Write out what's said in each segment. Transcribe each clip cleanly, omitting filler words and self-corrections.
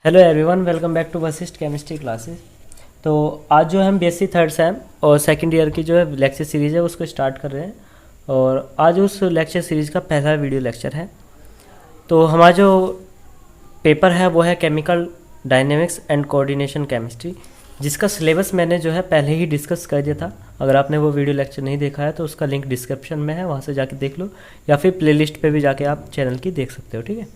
Hello everyone, welcome back to Vashishtha chemistry classes. तो आज जो है हम बीएससी थर्ड सेम और सेकंड ईयर की जो है लेक्चर सीरीज़ है उसको स्टार्ट कर रहे हैं। और आज उस लेक्चर सीरीज़ का पहला वीडियो लेक्चर है। तो हमारा जो पेपर है वो है chemical dynamics and coordination chemistry, जिसका सिलेबस मैंने जो है पहले ही डिस्कस कर दिया था। अगर आपने वो वीडियो लेक्चर नहीं देखा है तो उसका लिंक डिस्क्रिप्शन में है, वहाँ से जाके देख लो, या फिर प्लेलिस्ट पे भी जाके आप चैनल की देख सकते हो। ठीक है,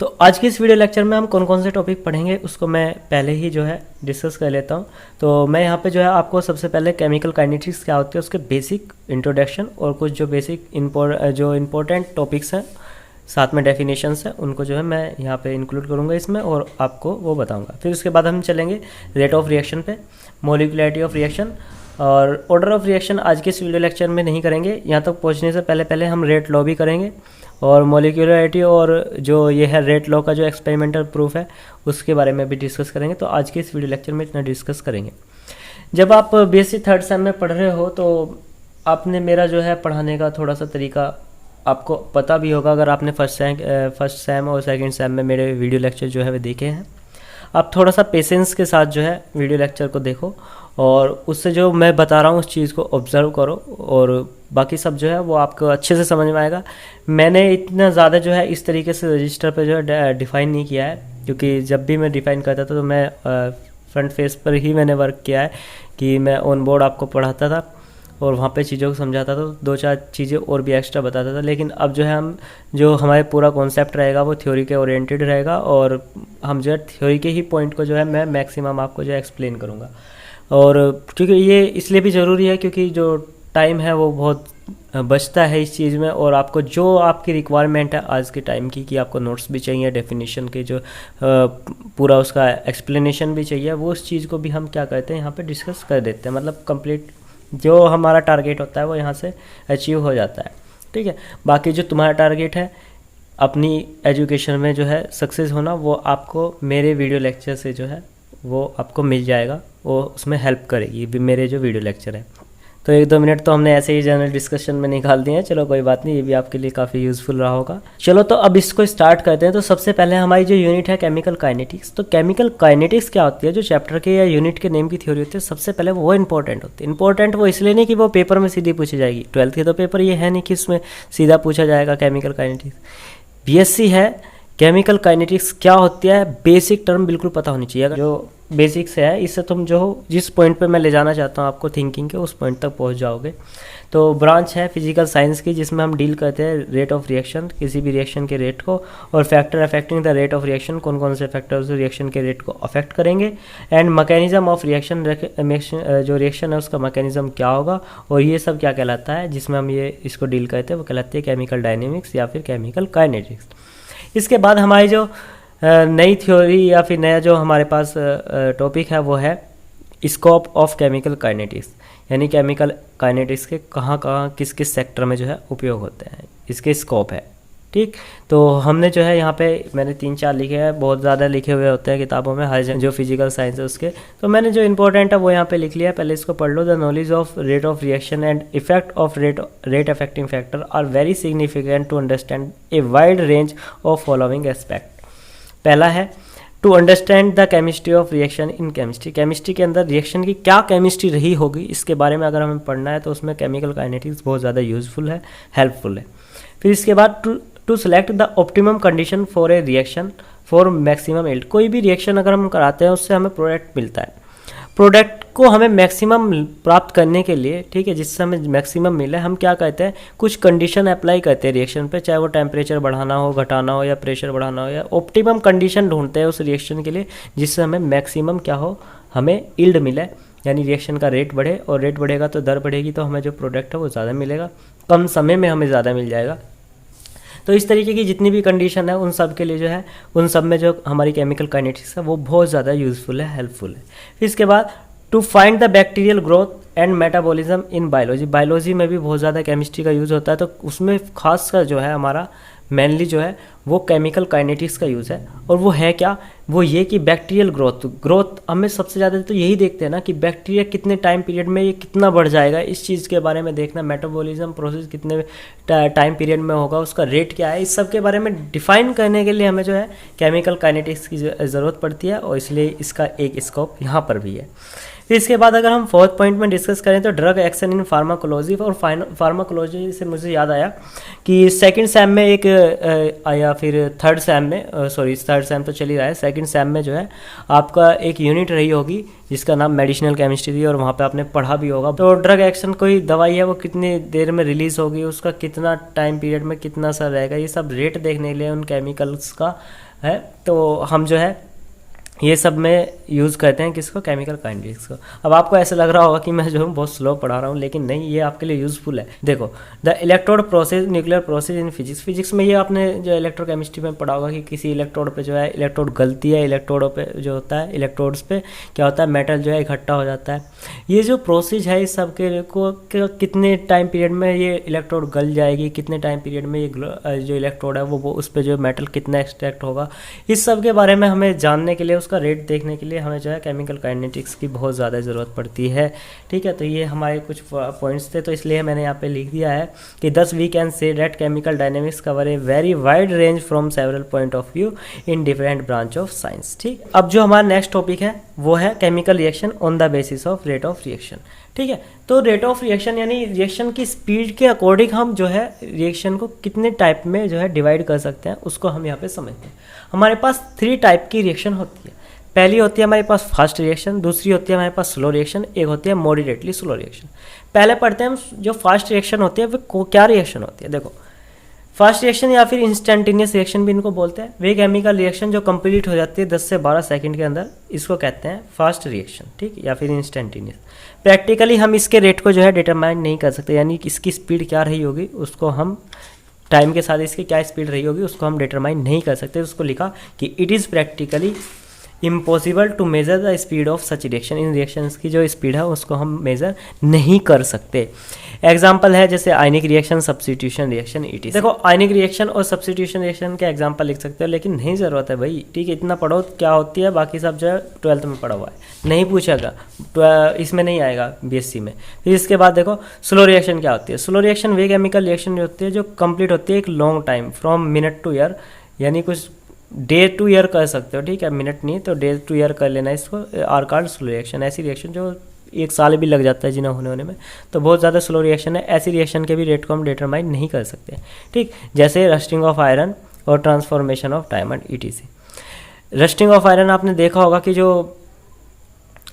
तो आज की इस वीडियो लेक्चर में हम कौन कौन से टॉपिक पढ़ेंगे उसको मैं पहले ही जो है डिस्कस कर लेता हूँ। तो मैं यहाँ पे जो है आपको सबसे पहले केमिकल काइनेटिक्स क्या होती है उसके बेसिक इंट्रोडक्शन और कुछ जो बेसिक जो इम्पोर्टेंट टॉपिक्स हैं साथ में डेफिनेशंस हैं उनको जो है मैं यहाँ पे इंक्लूड करूँगा इसमें और आपको वो बताऊँगा। फिर उसके बाद हम चलेंगे रेट ऑफ रिएक्शन पे, मोलिकुलरिटी ऑफ रिएक्शन और ऑर्डर ऑफ रिएक्शन आज के इस वीडियो लेक्चर में नहीं करेंगे। यहाँ तक पहुँचने से पहले हम रेट लॉ भी करेंगे और मोलिकुलरिटी और जो ये है रेट लॉ का जो एक्सपेरिमेंटल प्रूफ है उसके बारे में भी डिस्कस करेंगे। तो आज के इस वीडियो लेक्चर में इतना डिस्कस करेंगे। जब आप बीएससी थर्ड सेम में पढ़ रहे हो तो आपने मेरा जो है पढ़ाने का थोड़ा सा तरीका आपको पता भी होगा। अगर आपने फर्स्ट सेम और सेकंड सेम में मेरे वीडियो लेक्चर जो है वे देखे हैं, आप थोड़ा सा पेशेंस के साथ जो है वीडियो लेक्चर को देखो और उससे जो मैं बता रहा हूँ उस चीज़ को ऑब्ज़र्व करो और बाकी सब जो है वो आपको अच्छे से समझ में आएगा। मैंने इतना ज़्यादा जो है इस तरीके से रजिस्टर पे जो है डिफ़ाइन नहीं किया है, क्योंकि जब भी मैं डिफ़ाइन करता था तो मैं फ्रंट फेस पर ही मैंने वर्क किया है कि मैं ऑन बोर्ड आपको पढ़ाता था और वहाँ पे चीज़ों को समझाता था, दो चार चीज़ें और भी एक्स्ट्रा बताता था। लेकिन अब जो है हम जो हमारे पूरा कॉन्सेप्ट रहेगा वो थ्योरी के ओरिएंटेड रहेगा और हम जो है थ्योरी के ही पॉइंट को जो है मैं मैक्सिमम आपको जो है एक्सप्लेन करूँगा। और क्योंकि ये इसलिए भी ज़रूरी है क्योंकि जो टाइम है वो बहुत बचता है इस चीज़ में, और आपको जो आपकी रिक्वायरमेंट है आज के टाइम की कि आपको नोट्स भी चाहिए, डेफिनेशन के जो पूरा उसका एक्सप्लेनेशन भी चाहिए, वो उस चीज़ को भी हम क्या करते हैं यहाँ पे डिस्कस कर देते हैं। मतलब कंप्लीट जो हमारा टारगेट होता है वो यहाँ से अचीव हो जाता है। ठीक है, बाकी जो तुम्हारा टारगेट है अपनी एजुकेशन में जो है सक्सेस होना, वो आपको मेरे वीडियो लेक्चर से जो है वो आपको मिल जाएगा, वो उसमें हेल्प करेगी मेरे जो वीडियो लेक्चर है। तो 1-2 मिनट तो हमने ऐसे ही जनरल डिस्कशन में निकाल दिए हैं, चलो कोई बात नहीं, ये भी आपके लिए काफ़ी यूज़फुल रहा होगा। चलो तो अब इसको स्टार्ट करते हैं। तो सबसे पहले हमारी जो यूनिट है केमिकल काइनेटिक्स, तो केमिकल काइनेटिक्स क्या होती है, जो चैप्टर के या यूनिट के नेम की थ्योरी होती है, सबसे पहले वो इंपॉर्टेंट होती है। इंपॉर्टेंट वो इसलिए नहीं कि वो पेपर में सीधी पूछी जाएगी, 12th के तो पेपर ये है नहीं कि उसमें सीधा पूछा जाएगा केमिकल काइनेटिक्स। बीएससी है, केमिकल काइनेटिक्स क्या होती है बेसिक टर्म बिल्कुल पता होनी चाहिए। अगर जो बेसिक्स है इससे तुम जो जिस पॉइंट पे मैं ले जाना चाहता हूँ आपको थिंकिंग के, उस पॉइंट तक पहुँच जाओगे। तो ब्रांच है फिजिकल साइंस की, जिसमें हम डील करते हैं रेट ऑफ रिएक्शन, किसी भी रिएक्शन के रेट को, और factor affecting the rate of reaction, कौन कौन से फैक्टर उस रिएक्शन के रेट को अफेक्ट करेंगे, एंड मैकेनिज्म ऑफ रिएक्शन, जो रिएक्शन है उसका मैकेनिज्म क्या होगा, और ये सब क्या कहलाता है जिसमें हम ये इसको डील करते हैं वो कहलाती है केमिकल डायनेमिक्स या फिर केमिकल काइनेटिक्स। इसके बाद हमारी जो नई थ्योरी या फिर नया जो हमारे पास टॉपिक है वो है स्कोप ऑफ केमिकल काइनेटिक्स, यानी केमिकल काइनेटिक्स के कहाँ कहाँ किस किस सेक्टर में जो है उपयोग होते हैं, इसके स्कोप है। ठीक, तो हमने जो है यहाँ पे मैंने 3-4 लिखे हैं, बहुत ज़्यादा लिखे हुए होते हैं किताबों में हर जो फिजिकल साइंस है उसके, तो मैंने जो इंपॉर्टेंट है वो यहाँ पे लिख लिया है। पहले इसको पढ़ लो। The knowledge of rate of reaction and effect of rate affecting factor are very significant to understand a wide range of following aspect. पहला है to understand the chemistry of reaction in chemistry, chemistry के अंदर reaction की क्या chemistry रही होगी इसके बारे में अगर हमें पढ़ना है तो उसमें केमिकल काइनेटिक्स बहुत ज़्यादा यूजफुल है, हेल्पफुल है। फिर इसके बाद to select the optimum condition for a reaction for maximum yield, कोई भी रिएक्शन अगर हम कराते हैं उससे हमें प्रोडक्ट मिलता है, प्रोडक्ट को हमें मैक्सिमम प्राप्त करने के लिए, ठीक है, जिससे हमें मैक्सिमम मिले, हम क्या कहते हैं कुछ कंडीशन अप्लाई करते हैं रिएक्शन पे, चाहे वो टेम्परेचर बढ़ाना हो, घटाना हो, या प्रेशर बढ़ाना हो, या ऑप्टिमम कंडीशन ढूंढते हैं उस रिएक्शन के लिए जिससे हमें मैक्सिमम क्या हो, हमें यील्ड मिले, यानी रिएक्शन का रेट बढ़े, और रेट बढ़ेगा तो दर बढ़ेगी, तो हमें जो प्रोडक्ट है वो ज़्यादा मिलेगा, कम समय में हमें ज़्यादा मिल जाएगा। तो इस तरीके की जितनी भी कंडीशन है उन सब के लिए जो है, उन सब में जो हमारी केमिकल काइनेटिक्स है वो बहुत ज़्यादा यूज़फुल है, हेल्पफुल है। फिर इसके बाद to find the bacterial growth and metabolism in biology, biology में भी बहुत ज़्यादा केमिस्ट्री का यूज़ होता है, तो उसमें खास कर जो है हमारा मेनली जो है वो केमिकल काइनेटिक्स का यूज़ है। और वो है क्या, वो ये कि बैक्टीरियल ग्रोथ हमें सबसे ज़्यादा तो यही देखते हैं ना कि बैक्टीरिया कितने टाइम पीरियड में ये कितना बढ़ जाएगा, इस चीज़ के बारे में देखना। मेटाबॉलिज्म प्रोसेस कितने टाइम पीरियड में होगा, उसका रेट क्या है, इस सब के बारे में डिफाइन करने के लिए हमें जो है केमिकल काइनेटिक्स की ज़रूरत पड़ती है, और इसलिए इसका एक स्कोप यहाँ पर भी है। फिर इसके बाद अगर हम फोर्थ पॉइंट में डिस्कस करें तो ड्रग एक्शन इन फार्माकोलॉजी। और फार्माकोलॉजी से मुझे याद आया कि सेकंड सेम में एक या फिर थर्ड सेम में, थर्ड सेम तो चल ही रहा है, सेकंड सेम में जो है आपका एक यूनिट रही होगी जिसका नाम मेडिसिनल केमिस्ट्री थी, और वहाँ पे आपने पढ़ा भी होगा। तो ड्रग एक्शन कोई दवाई है वो कितनी देर में रिलीज होगी, उसका कितना टाइम पीरियड में कितना सा रहेगा, ये सब रेट देखने के लिए उन केमिकल्स का है। तो हम जो है ये सब में यूज़ करते हैं किसको, केमिकल काइनेटिक्स को। अब आपको ऐसा लग रहा होगा कि मैं जो हूँ बहुत स्लो पढ़ा रहा हूँ, लेकिन नहीं, ये आपके लिए यूज़फुल है। देखो, the electrode process, nuclear process in physics में ये आपने जो इलेक्ट्रोकेमिस्ट्री में पढ़ा होगा कि किसी इलेक्ट्रोड पे जो है इलेक्ट्रोड गलती है, इलेक्ट्रोडों पे जो होता है, इलेक्ट्रोड्स पे क्या होता है, मेटल जो है इकट्ठा हो जाता है। ये जो प्रोसेस है इस सब के को कितने टाइम पीरियड में ये इलेक्ट्रोड गल जाएगी, कितने टाइम पीरियड में ये जो इलेक्ट्रोड है वो उस पर जो मेटल कितना एक्सट्रैक्ट होगा, इस सब के बारे में हमें जानने के लिए, उसका रेट देखने के लिए हमें जो है केमिकल काइनेटिक्स की बहुत ज़्यादा ज़रूरत पड़ती है। ठीक है, तो ये हमारे कुछ पॉइंट्स थे, तो इसलिए मैंने यहाँ पे लिख दिया है कि thus we can say that chemical dynamics cover a very wide range from several point of view in different branch of science. ठीक, अब जो हमारा नेक्स्ट टॉपिक है वो है chemical reaction on the basis of rate of reaction. ठीक है, तो रेट ऑफ रिएक्शन यानी रिएक्शन की स्पीड के अकॉर्डिंग हम जो है रिएक्शन को कितने टाइप में जो है डिवाइड कर सकते हैं, उसको हम यहाँ पे समझते हैं। हमारे पास 3 टाइप की रिएक्शन होती है। पहली होती है हमारे पास फास्ट रिएक्शन, दूसरी होती है हमारे पास स्लो रिएक्शन, एक होती है मॉडरेटली स्लो रिएक्शन। पहले पढ़ते हैं हम जो फास्ट रिएक्शन होती है वो क्या रिएक्शन होती है। देखो, फास्ट रिएक्शन या फिर इंस्टेंटेनियस रिएक्शन भी इनको बोलते हैं, वे केमिकल रिएक्शन जो कंप्लीट हो जाती है 10 से 12 सेकंड के अंदर, इसको कहते हैं फास्ट रिएक्शन। ठीक, या फिर इंस्टेंटेनियस। प्रैक्टिकली हम इसके रेट को जो है डिटरमाइन नहीं कर सकते, यानी कि इसकी स्पीड क्या रही होगी उसको हम टाइम के साथ इसकी क्या स्पीड रही होगी उसको हम डिटरमाइन नहीं कर सकते। उसको लिखा कि it is practically impossible to measure the speed of such reaction. इन रिएक्शंस की जो स्पीड है उसको हम मेज़र नहीं कर सकते। एग्जाम्पल है जैसे आयनिक रिएक्शन, सब्स्टिट्यूशन रिएक्शन, इट। देखो, आयनिक रिएक्शन और सब्स्टिट्यूशन रिएक्शन के एग्जाम्पल लिख सकते हो, लेकिन नहीं ज़रूरत है भाई। ठीक है, इतना पढ़ो क्या होती है, बाकी सब जो है 12th में पढ़ा हुआ है, नहीं पूछेगा, इसमें नहीं आएगा BSc में। फिर इसके बाद देखो स्लो रिएक्शन क्या होती है। स्लो रिएक्शन वे केमिकल रिएक्शन होती है जो कंप्लीट होती है एक long time from minute two year, यानी कुछ डे टू ईयर कर सकते हो। ठीक है, मिनट नहीं तो डे टू ईयर कर लेना इसको, आर कार्ड स्लो रिएक्शन। ऐसी रिएक्शन जो 1 साल भी लग जाता है जिन्हें होने में, तो बहुत ज़्यादा स्लो रिएक्शन है। ऐसी रिएक्शन के भी रेट को हम डिटरमाइन नहीं कर सकते। ठीक, जैसे रस्टिंग ऑफ आयरन और transformation of diamond, ETC। Rusting of iron आपने देखा होगा कि जो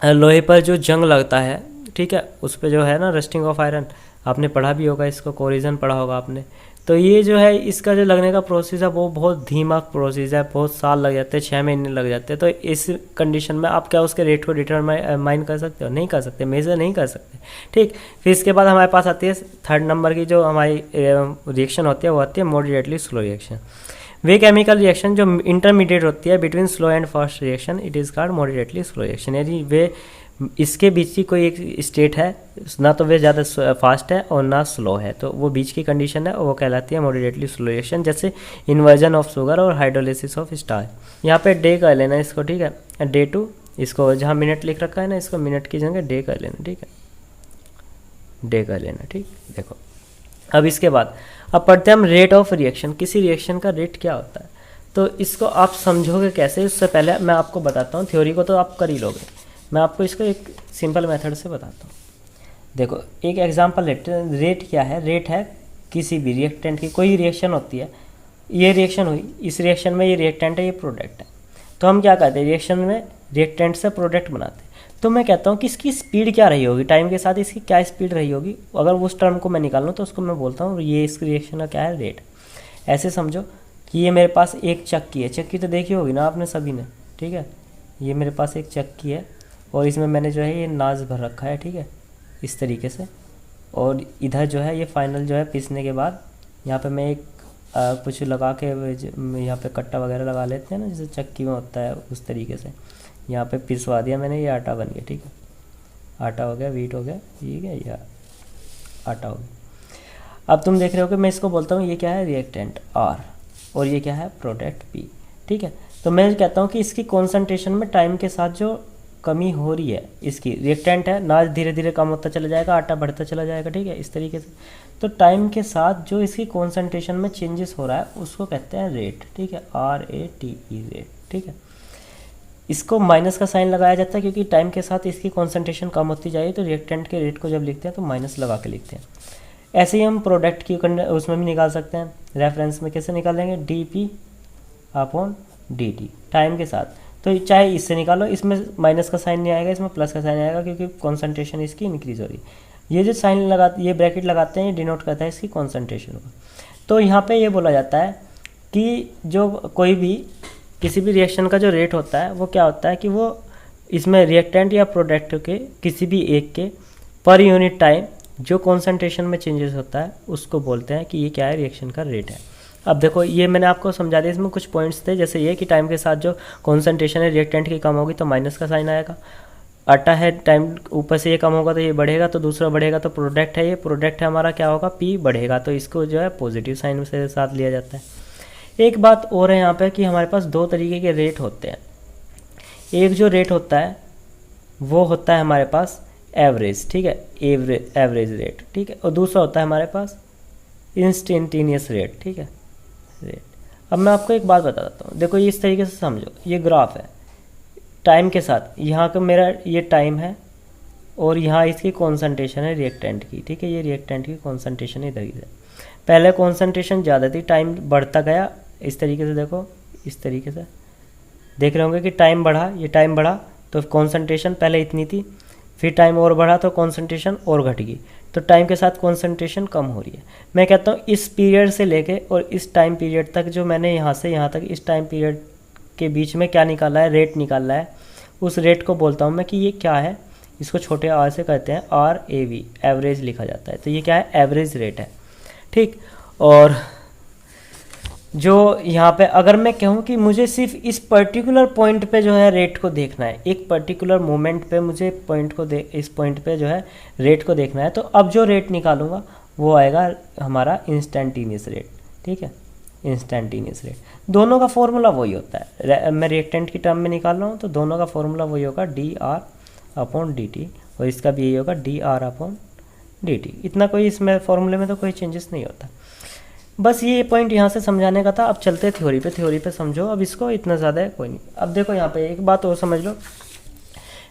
लोहे पर जो जंग लगता है, ठीक है, उस पर जो है ना रस्टिंग ऑफ आयरन, आपने पढ़ा भी होगा, इसको कोरिजन पढ़ा होगा आपने। तो ये जो है इसका जो लगने का प्रोसेस है वो बहुत धीमा प्रोसेस है, बहुत साल लग जाते हैं, 6 महीने लग जाते हैं। तो इस कंडीशन में आप क्या उसके रेट को डिटरमाइन कर सकते हो? नहीं कर सकते, मेजर नहीं कर सकते। ठीक, फिर इसके बाद हमारे पास आती है थर्ड नंबर की जो हमारी रिएक्शन होती है वो आती है मॉडरेटली स्लो रिएक्शन। वे केमिकल रिएक्शन जो इंटरमीडिएट होती है between slow and fast reaction, it is called moderately slow reaction. यानी वे इसके बीच की कोई एक स्टेट है, ना तो वे ज़्यादा फास्ट है और ना स्लो है, तो वो बीच की कंडीशन है और वो कहलाती है मॉडरेटली स्लो रिएक्शन। जैसे इन्वर्जन ऑफ शुगर और हाइड्रोलिसिस ऑफ स्टार्च। यहाँ पे डे कर लेना इसको, ठीक है, डे टू, इसको जहाँ मिनट लिख रखा है ना इसको मिनट की जगह डे कर लेना, ठीक है, डे कर लेना। ठीक, देखो अब इसके बाद अब पढ़ते हैं हम रेट ऑफ रिएक्शन। किसी रिएक्शन का रेट क्या होता है, तो इसको आप समझोगे कैसे, उससे पहले मैं आपको बताता हूँ। थ्योरी को तो आप कर ही लोगे, मैं आपको इसको एक सिंपल मेथड से बताता हूँ। देखो एक एग्जांपल लेते हैं। रेट क्या है? रेट है किसी भी रिएक्टेंट की, कोई रिएक्शन होती है, ये रिएक्शन हुई, इस रिएक्शन में ये रिएक्टेंट है, ये प्रोडक्ट है, तो हम क्या करते हैं रिएक्शन में रिएक्टेंट से प्रोडक्ट बनाते हैं। तो मैं कहता हूँ कि इसकी स्पीड क्या रही होगी, टाइम के साथ इसकी क्या स्पीड रही होगी, अगर उस टर्म को मैं निकालूँ तो उसको मैं बोलता हूँ ये इस रिएक्शन का क्या है, रेट। ऐसे समझो कि ये मेरे पास एक चक्की है, चक्की तो देखी होगी ना आपने सभी ने, ठीक है, ये मेरे पास एक चक्की है और इसमें मैंने जो है ये नाज भर रखा है, ठीक है, इस तरीके से, और इधर जो है ये फाइनल जो है पीसने के बाद यहाँ पे मैं एक कुछ लगा के यहाँ पे कट्टा वगैरह लगा लेते हैं ना, जैसे चक्की में होता है, उस तरीके से यहाँ पे पिसवा दिया मैंने, ये आटा बन गया, ठीक है, आटा हो गया, वीट हो गया, ठीक है, या आटा हो गया। अब तुम देख रहे हो कि मैं इसको बोलता हूँ ये क्या है, रिएक्टेंट आर, और ये क्या है प्रोडक्ट पी। ठीक है, तो मैं कहता हूँ कि इसकी कॉन्सेंट्रेशन में टाइम के साथ जो कमी हो रही है, इसकी रिएक्टेंट है ना, धीरे धीरे कम होता चला जाएगा, आटा बढ़ता चला जाएगा। ठीक है, इस तरीके से। तो टाइम के साथ जो इसकी कॉन्सेंट्रेशन में चेंजेस हो रहा है उसको कहते हैं रेट। ठीक है, RATE रेट। ठीक है, इसको माइनस का साइन लगाया जाता है क्योंकि टाइम के साथ इसकी कॉन्सेंट्रेशन कम होती जाएगी, तो रिएक्टेंट के रेट को जब लिखते हैं तो माइनस लगा के लिखते हैं। ऐसे ही हम प्रोडक्ट की उसमें भी निकाल सकते हैं। रेफरेंस में कैसे निकालेंगे, dP/dt टाइम के साथ। तो चाहे इससे निकालो, इसमें माइनस का साइन नहीं आएगा, इसमें प्लस का साइन आएगा क्योंकि कॉन्सेंट्रेशन इसकी इंक्रीज हो रही है। ये जो साइन ये ब्रैकेट लगाते हैं, ये डिनोट करता है इसकी कॉन्सेंट्रेशन को। तो यहाँ पे ये बोला जाता है कि जो कोई भी किसी भी रिएक्शन का जो रेट होता है वो क्या होता है कि वो इसमें रिएक्टेंट या प्रोडक्ट के किसी भी एक के पर यूनिट टाइम जो कॉन्सेंट्रेशन में चेंजेस होता है उसको बोलते हैं कि ये क्या है, रिएक्शन का रेट है। अब देखो ये मैंने आपको समझा दिया, इसमें कुछ पॉइंट्स थे, जैसे ये कि टाइम के साथ जो कॉन्सेंट्रेशन है रिएक्टेंट की कम होगी तो माइनस का साइन आएगा। आटा है, टाइम ऊपर से ये कम होगा तो ये बढ़ेगा, तो दूसरा बढ़ेगा। तो प्रोडक्ट है, ये प्रोडक्ट है हमारा, क्या होगा, पी बढ़ेगा, तो इसको जो है पॉजिटिव साइन से साथ लिया जाता है। एक बात और है यहाँ पे कि हमारे पास दो तरीके के रेट होते हैं। एक जो रेट होता है वो होता है हमारे पास एवरेज। ठीक है, एवरेज रेट। ठीक है, और दूसरा होता है हमारे पास इंस्टेंटेनियस रेट। ठीक है, रेट। अब मैं आपको एक बात बता देता हूँ, देखो ये इस तरीके से समझो, ये ग्राफ है टाइम के साथ, यहाँ का मेरा ये टाइम है और यहाँ इसकी कॉन्सेंट्रेशन है रिएक्टेंट की। ठीक है, ये रिएक्टेंट की कॉन्सेंट्रेशन इधर ही है। पहले कॉन्सेंट्रेशन ज़्यादा थी, टाइम बढ़ता गया, इस तरीके से देखो, इस तरीके से देख रहे होंगे कि टाइम बढ़ा, ये टाइम बढ़ा तो कॉन्सेंट्रेशन पहले इतनी थी, फिर टाइम और बढ़ा तो कॉन्सेंट्रेशन और घट गई, तो टाइम के साथ कॉन्सेंट्रेशन कम हो रही है। मैं कहता हूँ इस पीरियड से लेके और इस टाइम पीरियड तक जो मैंने यहाँ से यहाँ तक इस टाइम पीरियड के बीच में क्या निकाला है, रेट निकाला है, उस रेट को बोलता हूँ मैं कि ये क्या है, इसको छोटे आर से कहते हैं RAV, एवरेज लिखा जाता है। तो ये क्या है, एवरेज रेट है। ठीक, और जो यहाँ पे अगर मैं कहूँ कि मुझे सिर्फ इस पर्टिकुलर पॉइंट पे जो है रेट को देखना है, एक पर्टिकुलर मोमेंट पे मुझे इस पॉइंट पे जो है रेट को देखना है, तो अब जो रेट निकालूंगा वो आएगा हमारा इंस्टेंटेनियस रेट। ठीक है, इंस्टेंटेनियस रेट, दोनों का फॉर्मूला वही होता है। मैं रिएक्टेंट की टर्म में निकाल रहा हूँ तो दोनों का फॉर्मूला वही होगा, dR/dt, और इसका भी यही होगा, dR/dt। इतना कोई इसमें फॉर्मूले में तो कोई चेंजेस नहीं होता। बस ये पॉइंट यहाँ से समझाने का था। अब चलते थ्योरी पे समझो, अब इसको इतना ज़्यादा कोई नहीं। अब देखो यहाँ पे एक बात और समझ लो,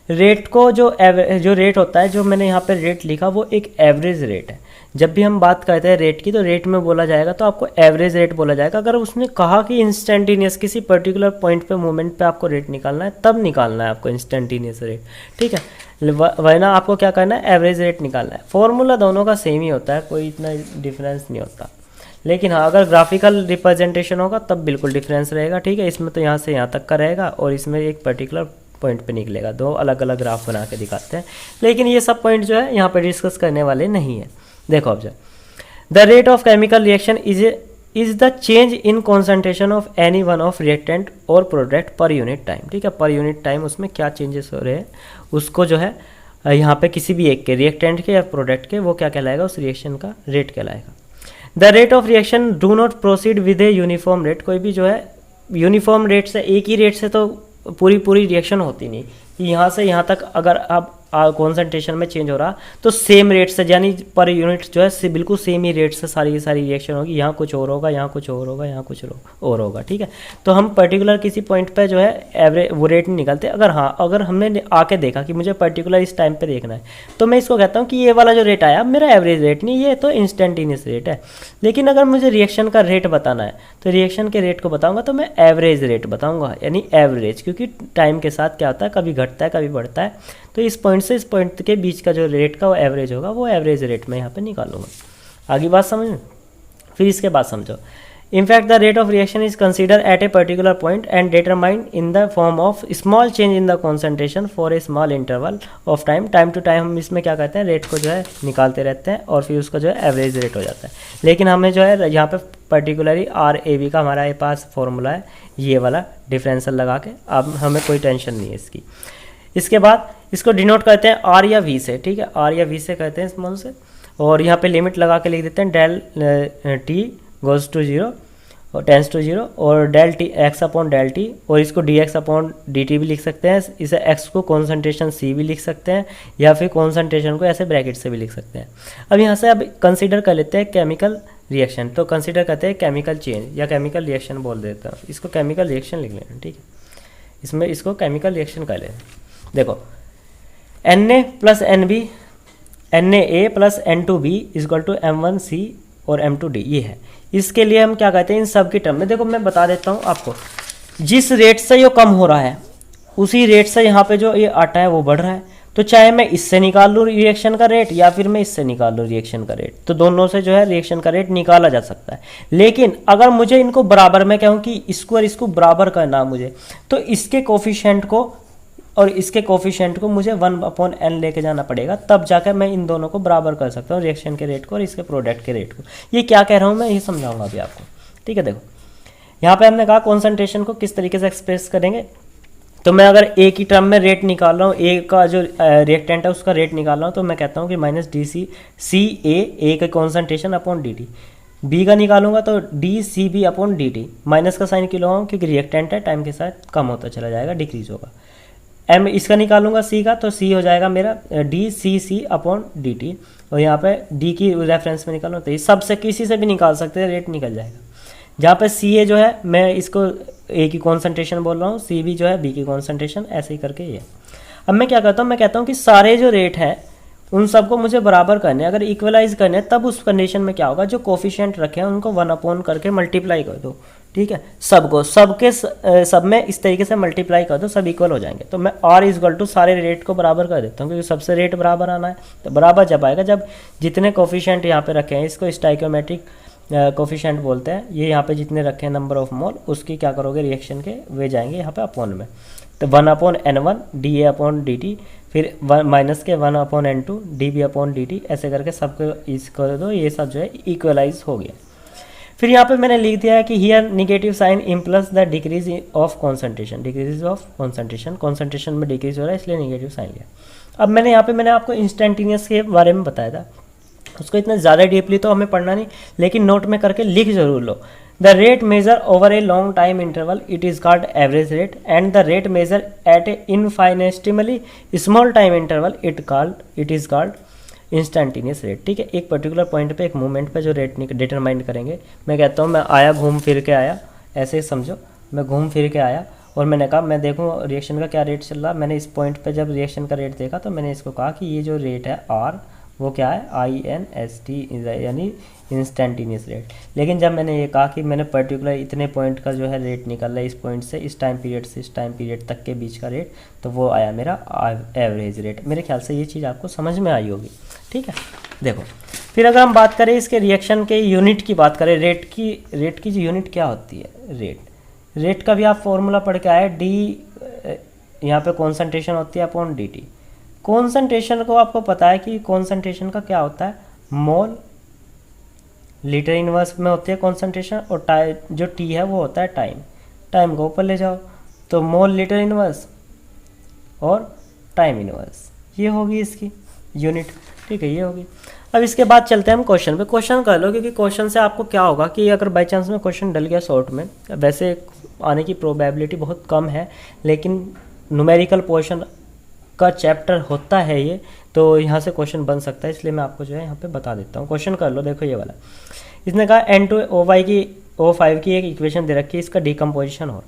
रेट को जो रेट होता है, जो मैंने यहाँ पे रेट लिखा वो एक एवरेज रेट है। जब भी हम बात करते हैं रेट की तो रेट में बोला जाएगा तो आपको एवरेज रेट बोला जाएगा। अगर उसने कहा कि इंस्टेंटेनियस किसी पर्टिकुलर पॉइंट पे मोमेंट पे आपको रेट निकालना है, तब निकालना है आपको इंस्टेंटेनियस रेट। ठीक है, वरना आपको क्या करना है, एवरेज रेट निकालना है। फॉर्मूला दोनों का सेम ही होता है, कोई इतना डिफरेंस नहीं होता। लेकिन हाँ, अगर ग्राफिकल रिप्रेजेंटेशन होगा तब बिल्कुल डिफरेंस रहेगा। ठीक है, इसमें तो यहाँ से यहाँ तक का रहेगा और इसमें एक पर्टिकुलर पॉइंट पे निकलेगा। दो अलग अलग ग्राफ बना के दिखाते हैं, लेकिन ये सब पॉइंट जो है यहाँ पे डिस्कस करने वाले नहीं है। देखो अब the rate of chemical reaction is the change in concentration of any one of reactant और प्रोडक्ट पर यूनिट टाइम। ठीक है, पर यूनिट टाइम उसमें क्या चेंजेस हो रहे हैं उसको जो है यहाँ पे किसी भी एक के, रिएक्टेंट के या प्रोडक्ट के, वो क्या कहलाएगा, उस रिएक्शन का रेट कहलाएगा। The rate of reaction do not proceed with a uniform rate. कोई भी जो है यूनिफॉर्म रेट से, एक ही रेट से तो पूरी रिएक्शन होती नहीं। यहाँ से यहाँ तक अगर अब कॉन्सेंट्रेशन में चेंज हो रहा तो सेम रेट से, यानी पर यूनिट जो है बिल्कुल सेम ही रेट से सारी की सारी रिएक्शन होगी। यहाँ कुछ और होगा, यहाँ कुछ और होगा, यहाँ कुछ और होगा। ठीक है, तो हम पर्टिकुलर किसी पॉइंट पे जो है एवरेज वो रेट नहीं निकालते। अगर हमने आके देखा कि मुझे पर्टिकुलर इस टाइम पे देखना है, तो मैं इसको कहता हूँ कि ये वाला जो रेट आया मेरा एवरेज रेट नहीं, ये तो इंस्टेंटेनियस रेट है। लेकिन अगर मुझे रिएक्शन का रेट बताना है तो रिएक्शन के रेट को बताऊँगा तो मैं एवरेज रेट बताऊँगा, यानी एवरेज, क्योंकि टाइम के साथ क्या होता है, कभी घटता है कभी बढ़ता है। तो इस पॉइंट से इस पॉइंट के बीच का जो रेट का वो एवरेज होगा, वो एवरेज रेट में यहाँ पे निकालूंगा। आगे बात समझो, फिर इसके बाद समझो। In fact the rate of reaction is consider at a particular point and determined in the form of small change in the concentration for a small interval of time. Time to time हम इसमें क्या करते हैं, rate को जो है निकालते रहते हैं और फिर उसका जो है एवरेज रेट हो जाता है। लेकिन हमें जो है यहाँ पे पर्टिकुलरली RAV का हमारे पास फॉर्मूला है, ये वाला डिफरेंशियल लगा के, अब हमें कोई टेंशन नहीं है इसकी। इसके बाद इसको डिनोट करते हैं R या V से। ठीक है, R या V से करते हैं स्मॉल से, और यहाँ पे लिमिट लगा के लिख देते हैं डेल T गोज़ टू 0 और टेंस टू 0 और del t x upon del t, और इसको d x upon d t भी लिख सकते हैं, इसे एक्स को कॉन्सेंट्रेशन सी भी लिख सकते हैं, या फिर कॉन्सेंट्रेशन को ऐसे ब्रैकेट से भी लिख सकते हैं। अब यहाँ से अब कंसीडर कर लेते हैं केमिकल रिएक्शन, तो कंसीडर करते हैं केमिकल चेंज या केमिकल रिएक्शन बोल देते हैं, इसको केमिकल रिएक्शन लिख लेना, ठीक है। इसमें इसको केमिकल रिएक्शन कर लें। देखो Na plus NB, Na plus N2B equal to M1C और M2D, ये है। इसके लिए हम क्या कहते हैं इन सब की टर्म में, देखो मैं बता देता हूँ आपको, जिस रेट से ये कम हो रहा है उसी रेट से यहाँ पे जो ये आटा है वो बढ़ रहा है, तो चाहे मैं इससे निकाल लूँ रिएक्शन का रेट या फिर मैं इससे निकाल लूँ रिएक्शन का रेट, तो दोनों से जो है रिएक्शन का रेट निकाला जा सकता है। लेकिन अगर मुझे इनको बराबर में कहूँ कि इसको और इसको बराबर करना मुझे, तो इसके कोफिशिएंट को और इसके कोफिशिएंट को मुझे 1/n लेके जाना पड़ेगा, तब जाकर मैं इन दोनों को बराबर कर सकता हूँ, रिएक्शन के रेट को और इसके प्रोडक्ट के रेट को। ये क्या कह रहा हूँ मैं, ये समझाऊंगा अभी आपको, ठीक है। देखो यहाँ पे हमने कहा कॉन्सेंट्रेशन को किस तरीके से एक्सप्रेस करेंगे, तो मैं अगर ए की टर्म में रेट निकाल रहा हूँ, ए का जो रिएक्टेंट है उसका रेट निकाल रहा हूँ, तो मैं कहता हूँ कि minus D C C A का concentration upon d t, B का निकालूंगा तो d C B upon d t, minus का साइन क्यों लगाऊं, क्योंकि रिएक्टेंट है, टाइम के साथ कम होता चला जाएगा, डिक्रीज होगा। एम इसका निकालूंगा सी का, तो सी हो जाएगा मेरा डी सी सी अपॉन डी टी, और यहाँ पे डी की रेफरेंस में निकालूँ तो ये सबसे किसी से भी निकाल सकते हैं, रेट निकल जाएगा। जहाँ पे सी ए जो है मैं इसको ए की कॉन्सेंट्रेशन बोल रहा हूँ, सी बी जो है बी की कॉन्सेंट्रेशन, ऐसे ही करके ये। अब मैं क्या करता हूँ, मैं कहता हूँ कि सारे जो रेट हैं उन सबको मुझे बराबर करने, अगर इक्वलाइज करने तब उस कंडीशन में क्या होगा, जो कोफिशिएंट रखे हैं उनको 1/n करके मल्टीप्लाई कर दो, ठीक है। सबको सब में इस तरीके से मल्टीप्लाई कर दो, सब इक्वल हो जाएंगे। तो मैं R इक्वल टू सारे रेट को बराबर कर देता हूँ, क्योंकि सबसे रेट बराबर आना है। तो बराबर जब आएगा जब जितने कोफिशिएंट यहाँ पे रखे हैं, इसको स्टाइकोमेट्रिक कोफिशिएंट बोलते हैं, ये यहाँ पे जितने रखे हैं नंबर ऑफ मोल, उसकी क्या करोगे रिएक्शन के वे जाएंगे यहाँ पे अपॉन में, तो 1/n1 d A upon d t, फिर माइनस के 1/n2 d B upon d t, ऐसे करके सबको इस कर दो, ये सब जो है इक्वलाइज हो गया। फिर यहाँ पे मैंने लिख दिया है कि here negative sign implies the decrease of concentration, decrease of concentration, concentration में डिक्रीज हो रहा है इसलिए निगेटिव साइन लिया। अब मैंने यहाँ पे मैंने आपको इंस्टेंटेनियस के बारे में बताया था, उसको इतना ज़्यादा डीपली तो हमें पढ़ना नहीं, लेकिन नोट में करके लिख जरूर लो। The rate measure over a long time interval it is called average rate, and the rate measure at a infinitesimally small time interval it is called instantaneous rate, ठीक है। एक पर्टिकुलर पॉइंट पे, एक मोमेंट पे जो rate determine करेंगे। मैं कहता हूँ मैं आया, घूम फिर के आया, ऐसे ही समझो, मैं घूम फिर के आया और मैंने कहा मैं देखूँ रिएक्शन का क्या रेट चल रहा। मैंने इस पॉइंट पे जब रिएक्शन का रेट देखा तो मैंने इसको कहा कि ये जो रेट है आर वो क्या है INST, यानी इंस्टेंटेनियस रेट। लेकिन जब मैंने ये कहा कि मैंने पर्टिकुलर इतने पॉइंट का जो है रेट निकाला है, इस पॉइंट से इस टाइम पीरियड से इस टाइम पीरियड तक के बीच का रेट, तो वो आया मेरा एवरेज रेट। मेरे ख्याल से ये चीज़ आपको समझ में आई होगी, ठीक है। देखो फिर अगर हम बात करें इसके रिएक्शन के यूनिट की बात करें, रेट की जो यूनिट क्या होती है, रेट का भी आप फॉर्मूला पढ़ के आए, डी यहाँ पे कॉन्सेंट्रेशन होती है अपॉन डी टी। कॉन्सेंट्रेशन को आपको पता है कि कॉन्सेंट्रेशन का क्या होता है, मोल लीटर इनवर्स में होती है कॉन्सेंट्रेशन, और जो टी है वो होता है टाइम को ऊपर ले जाओ तो मोल लीटर इनवर्स और टाइम इनवर्स, ये होगी इसकी यूनिट, ठीक है, ये होगी। अब इसके बाद चलते हैं हम क्वेश्चन पे। क्वेश्चन कर लो, क्योंकि क्वेश्चन से आपको क्या होगा कि अगर बाई चांस में क्वेश्चन डल गया शॉर्ट में, वैसे आने की प्रोबेबिलिटी बहुत कम है, लेकिन न्यूमेरिकल पोर्शन का चैप्टर होता है ये, तो यहाँ से क्वेश्चन बन सकता है, इसलिए मैं आपको जो है यहाँ पे बता देता हूँ। क्वेश्चन कर लो, देखो ये वाला, इसने कहा N2O5 की एक इक्वेशन दे रखी है, इसका डिकम्पोजिशन हो।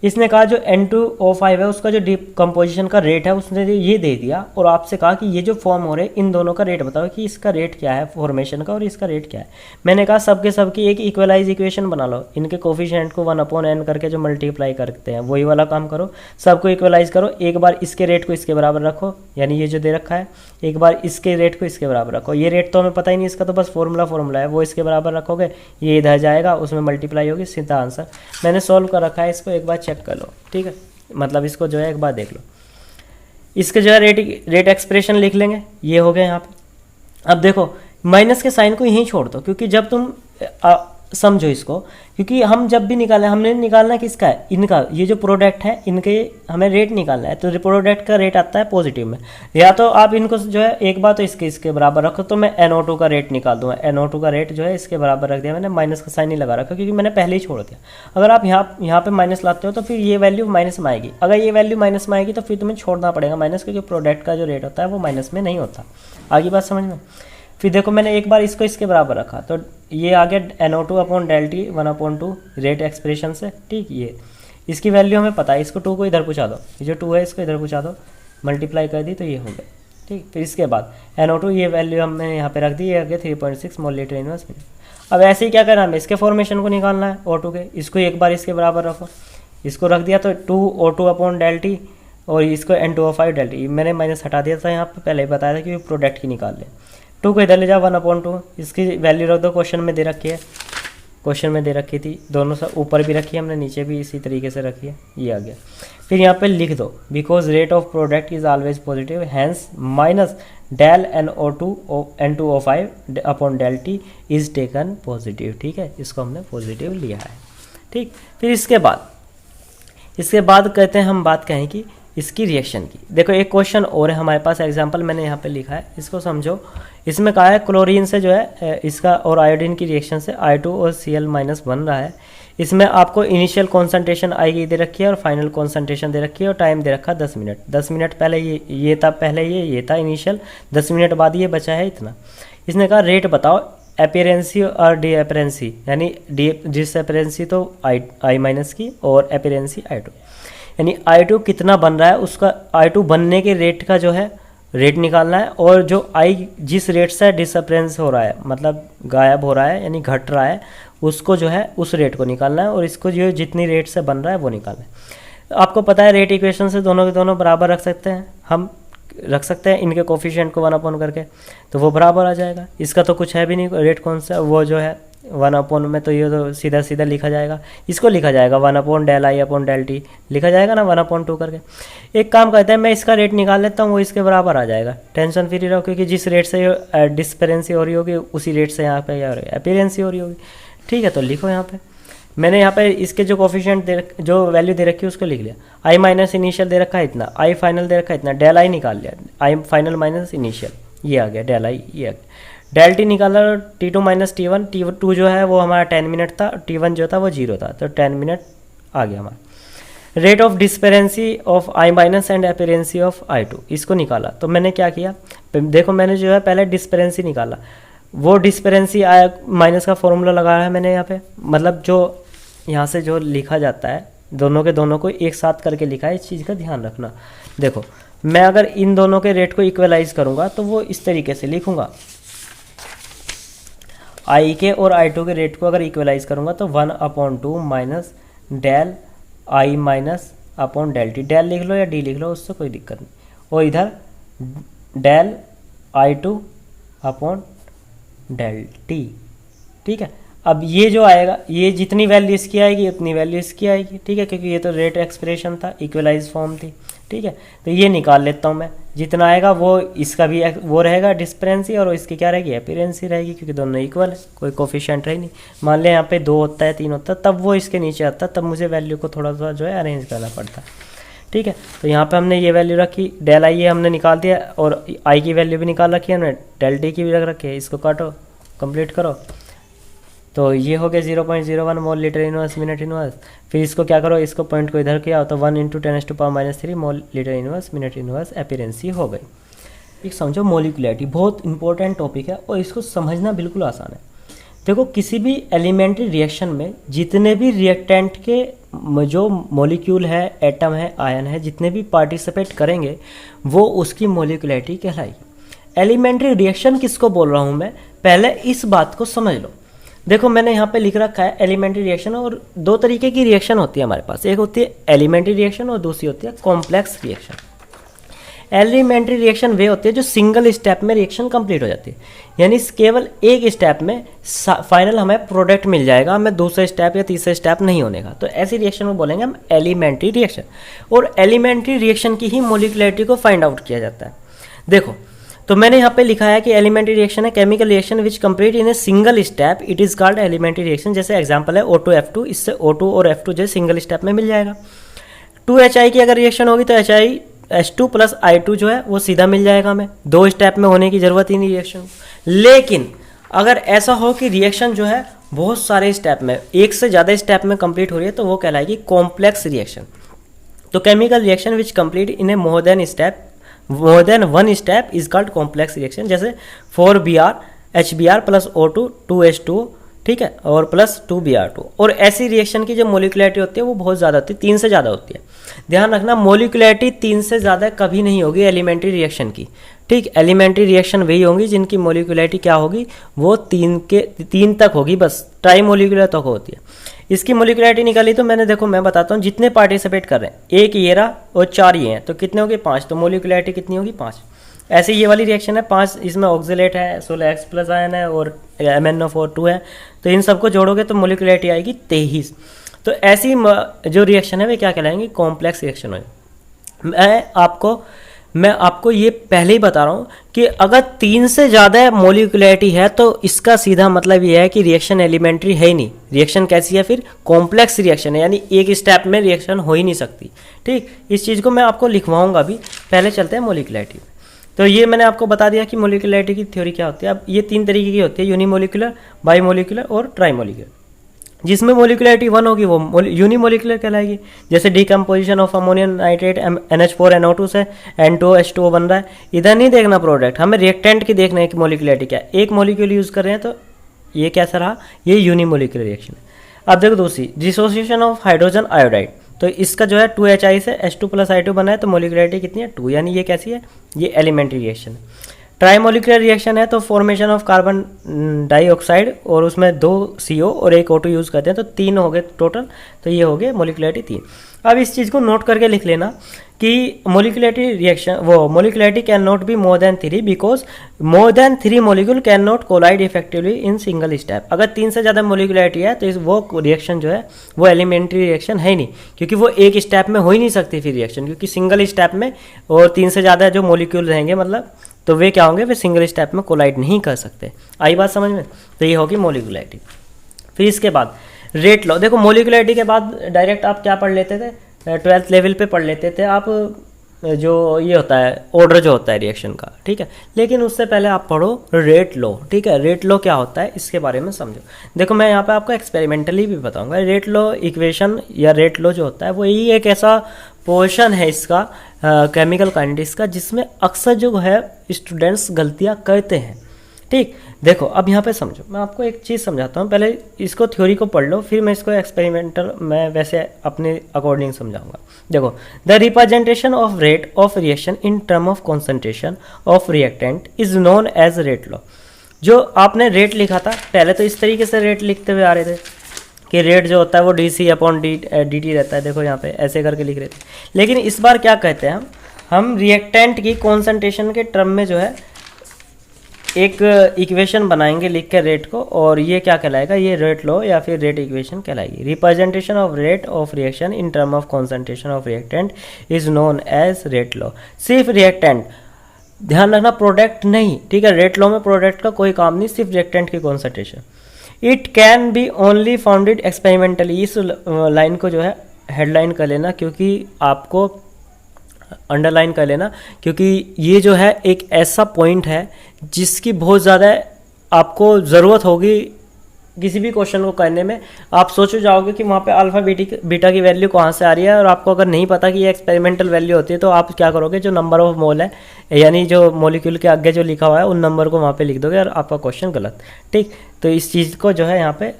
इसने कहा जो N2O5 है उसका जो डिकम्पोजिशन का रेट है उसने ये दे दिया, और आपसे कहा कि ये जो फॉर्म हो रहे हैं इन दोनों का रेट बताओ कि इसका रेट क्या है फॉर्मेशन का और इसका रेट क्या है। मैंने कहा सबकी एक इक्वलाइज इक्वेशन बना लो, इनके कोफिशिएंट को 1/n करके जो मल्टीप्लाई करते हैं वही वाला काम करो, सबको इक्वलाइज करो। एक बार इसके रेट को इसके बराबर रखो, यानी ये जो दे रखा है, एक बार इसके रेट को इसके बराबर रखो। ये रेट तो हमें पता ही नहीं, इसका तो बस फॉर्मूला है, वो इसके बराबर रखोगे, ये इधर जाएगा, उसमें मल्टीप्लाई होगी, सीधा आंसर। मैंने सॉल्व कर रखा है, इसको एक बार चेक कर लो, ठीक है, मतलब इसको जो है एक बार देख लो। इसके जो है रेट एक्सप्रेशन लिख लेंगे, ये हो गया यहाँ पे। अब देखो माइनस के साइन को यहीं छोड़ दो, क्योंकि जब तुम समझो इसको, क्योंकि हम जब भी निकालें हमने निकालना किसका है, इनका, ये जो प्रोडक्ट है इनके हमें रेट निकालना है। तो प्रोडक्ट का रेट आता है पॉजिटिव में, या तो आप इनको जो है एक बार तो इसके बराबर रखो, तो मैं NO2 का रेट निकाल दूंगा। NO2 का रेट जो है इसके बराबर रख दिया मैंने, माइनस का साइन नहीं लगा रखा क्योंकि मैंने पहले ही छोड़ दिया। अगर आप यहाँ पे माइनस लाते हो तो फिर ये वैल्यू माइनस में आएगी, अगर ये वैल्यू माइनस में आएगी तो फिर तुम्हें छोड़ना पड़ेगा माइनस, क्योंकि प्रोडक्ट का जो रेट होता है वो माइनस में नहीं होता। आगे बात समझ में। फिर देखो मैंने एक बार इसको इसके बराबर रखा तो ये आ गया NO2/∆T 1/2 रेट एक्सप्रेशन से, ठीक। ये इसकी वैल्यू हमें पता है, इसको 2 को इधर पहुँचा दो, ये जो 2 है इसको इधर पहुँचा दो, मल्टीप्लाई कर दी तो ये हो गया, ठीक। फिर इसके बाद NO2 ये वैल्यू हमने यहाँ पे रख दी, ये आ गया 3.6 मोल लीटर इनवर्स मिनट। अब ऐसे ही क्या करना है, हमें इसके फॉर्मेशन को निकालना है O2 के, इसको एक बार इसके बराबर रखो, इसको रख दिया तो 2O2/∆T और इसको N2O5∆T, मैंने माइनस हटा दिया था यहाँ पे, पहले ही बताया था कि प्रोडक्ट की निकाल ले। 2 को इधर ले जाओ 1/2, इसकी वैल्यू रख दो, क्वेश्चन में दे रखी है, क्वेश्चन में दे रखी थी, दोनों से ऊपर भी रखी है हमने, नीचे भी इसी तरीके से रखी है, ये आ गया। फिर यहाँ पे लिख दो because rate of product is always positive hence minus del NO2 N2O5/∆T is taken positive, ठीक है, इसको हमने पॉजिटिव लिया है, ठीक। फिर इसके बाद कहते हैं हम बात कहें कि इसकी रिएक्शन की। देखो एक क्वेश्चन और है हमारे पास, एग्जांपल मैंने यहाँ पे लिखा है, इसको समझो। इसमें कहा है क्लोरीन से जो है इसका और आयोडीन की रिएक्शन से I2 और Cl- बन रहा है। इसमें आपको इनिशियल कॉन्सेंट्रेशन आई दे रखी है और फाइनल कॉन्सेंट्रेशन दे रखी है और टाइम दे रखा 10 मिनट। 10 मिनट पहले ये था, पहले ये था इनिशियल, 10 मिनट बाद ये बचा है इतना। इसने कहा रेट बताओ एपिरेंसी और डी एपिरेंसी, यानी डिसएपिरेंसी तो I- की और एपिरेंसी I2, यानी I2 कितना बन रहा है, उसका I2 बनने के रेट का जो है रेट निकालना है, और जो I जिस रेट से डिसअपरेंस हो रहा है, मतलब गायब हो रहा है यानी घट रहा है, उसको जो है उस रेट को निकालना है, और इसको जो जितनी रेट से बन रहा है वो निकालना है। आपको पता है रेट इक्वेशन से दोनों के दोनों बराबर रख सकते हैं, हम रख सकते हैं इनके कोफिशिएंट को 1/, करके, तो वो बराबर आ जाएगा। इसका तो कुछ है भी नहीं, रेट कौन सा, वो जो है 1/, में तो ये तो सीधा सीधा लिखा जाएगा, इसको लिखा जाएगा 1/∆I/∆T लिखा जाएगा ना 1/2 करके। एक काम करते हैं, मैं इसका रेट निकाल लेता हूँ, वो इसके बराबर आ जाएगा, टेंशन फ्री रहो, क्योंकि जिस रेट से डिस्पेरेंसी हो रही होगी उसी रेट से यहाँ पे एपिरेंसी हो रही होगी, ठीक है। तो लिखो यहाँ पे, मैंने यहाँ पे इसके जो कोफिशिएंट जो वैल्यू दे रखी है उसको लिख लिया। I- इनिशियल दे रखा है इतना, I फाइनल दे रखा है इतना, ∆I निकाल लिया, I फाइनल माइनस इनिशियल, ये आ गया ∆I, ये आ गया। ∆T निकाला, T2 - T1, T2 जो है वो हमारा 10 मिनट था, T1 जो था वो 0 था, तो 10 मिनट आ गया हमारा। Rate of disappearance of I- and appearance of I2, इसको निकाला। तो मैंने क्या किया, देखो मैंने जो है पहले डिस्पेरेंसी निकाला, वो डिस्पेरेंसी माइनस का फॉर्मूला लगाया है मैंने यहाँ पे, मतलब जो यहाँ से जो लिखा जाता है दोनों के दोनों को एक साथ करके लिखा है, इस चीज़ का ध्यान रखना। देखो मैं अगर इन दोनों के रेट को इक्वलाइज करूँगा तो वो इस तरीके से लिखूँगा, I के और I2 के रेट को अगर इक्वलाइज करूँगा तो 1/2 माइनस डेल I- डेल लिख लो या डी लिख लो, उससे कोई दिक्कत नहीं, और इधर डेल I2/∆T, ठीक है। अब ये जो आएगा, ये जितनी वैल्यू इसकी आएगी उतनी वैल्यू इसकी आएगी, ठीक है, क्योंकि ये तो रेट एक्सप्रेशन था, इक्वलाइज फॉर्म थी, ठीक है। तो ये निकाल लेता हूँ मैं, जितना आएगा वो इसका भी वो रहेगा डिस्पेरेंसी, और इसकी क्या रहेगी एपिरेंसी रहेगी, क्योंकि दोनों इक्वल है, कोई कोफिशिएंट रही नहीं। मान लें यहाँ पे 2 होता है 3 होता है, तब वो इसके नीचे आता है, तब मुझे वैल्यू को थोड़ा सा जो है अरेंज करना पड़ता है, ठीक है। तो यहाँ पे हमने ये वैल्यू रखी, ∆I ये हमने निकाल दिया, और I की वैल्यू भी निकाल रखी है हमने, ∆T की भी रख रखी है, इसको काटो कंप्लीट करो, तो ये हो गया 0.01 मोल लीटर इनवर्स मिनट इनवर्स। फिर इसको क्या करो, इसको पॉइंट को इधर किया तो 1 × 10⁻³ mole litre inverse minute inverse appearance हो गई। एक समझो मोलिकुलैरिटी बहुत इंपॉर्टेंट टॉपिक है, और इसको समझना बिल्कुल आसान है। देखो किसी भी एलिमेंट्री रिएक्शन में जितने भी रिएक्टेंट के जो मॉलिक्यूल है, एटम है, आयन है, जितने भी पार्टिसिपेट करेंगे वो उसकी मोलिकुलैरिटी कहलाएगी। एलिमेंट्री रिएक्शन किसको बोल रहा हूँ मैं, पहले इस बात को समझ लो। देखो मैंने यहाँ पे लिख रखा है एलिमेंट्री रिएक्शन, और 2 तरीके की रिएक्शन होती है हमारे पास, एक होती है एलिमेंट्री रिएक्शन और दूसरी होती है कॉम्प्लेक्स रिएक्शन। एलिमेंट्री रिएक्शन वे होती है जो सिंगल स्टेप में रिएक्शन कंप्लीट हो जाती है, यानी केवल एक स्टेप में फाइनल हमें प्रोडक्ट मिल जाएगा, हमें दूसरे स्टेप या तीसरे स्टेप नहीं होने का, तो ऐसी रिएक्शन में बोलेंगे हम एलिमेंट्री रिएक्शन। और एलिमेंट्री रिएक्शन की ही मोलिकुलैरिटी को फाइंड आउट किया जाता है। देखो तो मैंने यहाँ पे लिखा है कि एलिमेंट्री रिएक्शन है chemical reaction which complete in a single step, it is called elementary reaction. जैसे एग्जांपल है O2F2, इससे O2 और F2 जो है सिंगल स्टेप में मिल जाएगा। 2HI की अगर रिएक्शन होगी तो HIH2 प्लस I2 जो है वो सीधा मिल जाएगा हमें, 2 स्टेप में होने की जरूरत ही नहीं रिएक्शन। लेकिन अगर ऐसा हो कि रिएक्शन जो है बहुत सारे स्टेप में, एक से ज़्यादा स्टेप में कंप्लीट हो रही है, तो वो कहलाएगी कॉम्प्लेक्स रिएक्शन। तो chemical reaction which complete in A more than one step is called complex reaction. जैसे 4Br HBr plus O2 2H2, ठीक है, और प्लस 2Br2। और ऐसी रिएक्शन की जो मोलिकुलरिटी होती है वो बहुत ज़्यादा होती है, 3 से ज़्यादा होती है। ध्यान रखना, मोलिकुलरिटी 3 से ज़्यादा कभी नहीं होगी एलिमेंट्री रिएक्शन की, ठीक। एलिमेंट्री रिएक्शन वही होंगी जिनकी मोलिकुलरिटी क्या होगी, वो 3 तक होगी, बस ट्राई मोलिकुलर तक होती है। इसकी मोलिकुलरिटी निकाली तो मैंने, देखो मैं बताता हूँ, जितने पार्टिसिपेट कर रहे हैं, एक ये रहा और 4 ये हैं, तो कितने होंगे 5, तो मोलिकुलरिटी कितनी होगी 5। ऐसे ये वाली रिएक्शन है 5, इसमें ऑक्सिलेट है, 16 X प्लस आयन है और MnO4 है, तो इन सबको जोड़ोगे तो मोलिकुलरिटी आएगी 23। तो ऐसी जो रिएक्शन है वे क्या कहलाएंगी, कॉम्प्लेक्स रिएक्शन है। मैं आपको ये पहले ही बता रहा हूँ कि अगर 3 से ज़्यादा मोलिकुलरिटी है तो इसका सीधा मतलब ये है कि रिएक्शन एलिमेंट्री है ही नहीं। रिएक्शन कैसी है फिर, कॉम्प्लेक्स रिएक्शन है, यानी एक स्टेप में रिएक्शन हो ही नहीं सकती, ठीक। इस चीज़ को मैं आपको लिखवाऊंगा भी, पहले चलते हैं मोलिकुलरिटी। तो ये मैंने आपको बता दिया कि मोलिकुलरिटी की थ्योरी क्या होती है। अब ये 3 तरीके की होती है, यूनिमोलिकुलर, बाईमोलिकुलर और ट्राईमोलिकुलर। जिसमें मोलिकुलरिटी 1 होगी वो यूनिमोलिकुलर कहलाएगी। जैसे decomposition of ammonium nitrate NH4NO2 से N2H2O बन रहा है। इधर नहीं देखना प्रोडक्ट, हमें रिएक्टेंट की देखना है कि मोलिकुलरिटी क्या है। एक मोलिक्यूल यूज़ कर रहे हैं तो ये कैसा रहा, ये यूनिमोलिकुलर रिएक्शन है। अब देखो दूसरी, डिसोसिएशन ऑफ हाइड्रोजन आयोडाइड, तो इसका जो है 2HI से H2 प्लस I2 बना है, तो मोलिकुलरिटी कितनी है 2, यानी ये कैसी है, ये एलिमेंट्री रिएक्शन है। ट्राईमोलिकुलर रिएक्शन है तो फॉर्मेशन ऑफ कार्बन डाइऑक्साइड और उसमें 2 CO और 1 O2 यूज़ करते हैं, तो 3 हो गए टोटल, तो ये हो गए मोलिकुलरिटी 3। अब इस चीज़ को नोट करके लिख लेना कि मोलिकुलरिटी रिएक्शन, वो molecularity can not be more than 3 because more than 3 molecule can not collide effectively in single step. अगर 3 से ज़्यादा मोलिकुलरिटी है तो वो रिएक्शन जो है वो एलिमेंट्री रिएक्शन है ही नहीं, क्योंकि वो एक स्टेप में हो ही नहीं सकती फिर रिएक्शन, क्योंकि सिंगल स्टेप में और 3 से ज़्यादा जो मोलिक्यूल रहेंगे मतलब, तो वे क्या होंगे, वे सिंगल स्टेप में कोलाइड नहीं कर सकते। आई बात समझ में, तो ये होगी मोलिकुलरिटी। फिर इसके बाद रेट लॉ, देखो मोलिकुलरिटी के बाद डायरेक्ट आप क्या पढ़ लेते थे, 12th लेवल पे पढ़ लेते थे आप, जो ये होता है ऑर्डर जो होता है रिएक्शन का, ठीक है। लेकिन उससे पहले आप पढ़ो रेट लॉ, ठीक है। रेट लॉ क्या होता है इसके बारे में समझो। देखो मैं यहाँ पे आपको एक्सपेरिमेंटली भी बताऊंगा। रेट लॉ इक्वेशन या रेट लॉ जो होता है वो यही एक ऐसा पोर्शन है इसका केमिकल काइनेटिक्स का जिसमें अक्सर जो है स्टूडेंट्स गलतियाँ करते हैं, ठीक। देखो अब यहाँ पे समझो, मैं आपको एक चीज़ समझाता हूँ, पहले इसको थ्योरी को पढ़ लो, फिर मैं इसको एक्सपेरिमेंटल मैं वैसे अपने अकॉर्डिंग समझाऊंगा। देखो, the representation of rate of reaction in term of concentration of reactant is known as rate law. जो आपने रेट लिखा था पहले, तो इस तरीके से रेट लिखते हुए आ रहे थे कि रेट जो होता है वो dC/dt रहता है। देखो यहाँ पे ऐसे करके लिख रहे थे, लेकिन इस बार क्या कहते हैं हम रिएक्टेंट की कॉन्सेंट्रेशन के टर्म में जो है एक इक्वेशन बनाएंगे लिख के रेट को, और ये क्या कहलाएगा, ये रेट लॉ या फिर रेट इक्वेशन कहलाएगी। Representation of rate of reaction in term of concentration of reactant is known as rate law. सिर्फ रिएक्टेंट, ध्यान रखना प्रोडक्ट नहीं, ठीक है। रेट लॉ में प्रोडक्ट का कोई काम नहीं, सिर्फ रिएक्टेंट की concentration. It can be only founded experimentally. इस लाइन को जो है हेडलाइन कर लेना, क्योंकि आपको अंडरलाइन कर लेना, क्योंकि ये जो है एक ऐसा पॉइंट है जिसकी बहुत ज़्यादा आपको ज़रूरत होगी किसी भी क्वेश्चन को करने में। आप सोचो जाओगे कि वहाँ पे अल्फा बीटा की वैल्यू कहाँ से आ रही है, और आपको अगर नहीं पता कि ये एक्सपेरिमेंटल वैल्यू होती है, तो आप क्या करोगे, जो नंबर ऑफ मोल है यानी जो मॉलिक्यूल के आगे जो लिखा हुआ है उन नंबर को वहाँ पे लिख दोगे और आपका क्वेश्चन गलत, ठीक। तो इस चीज़ को जो है यहाँ पे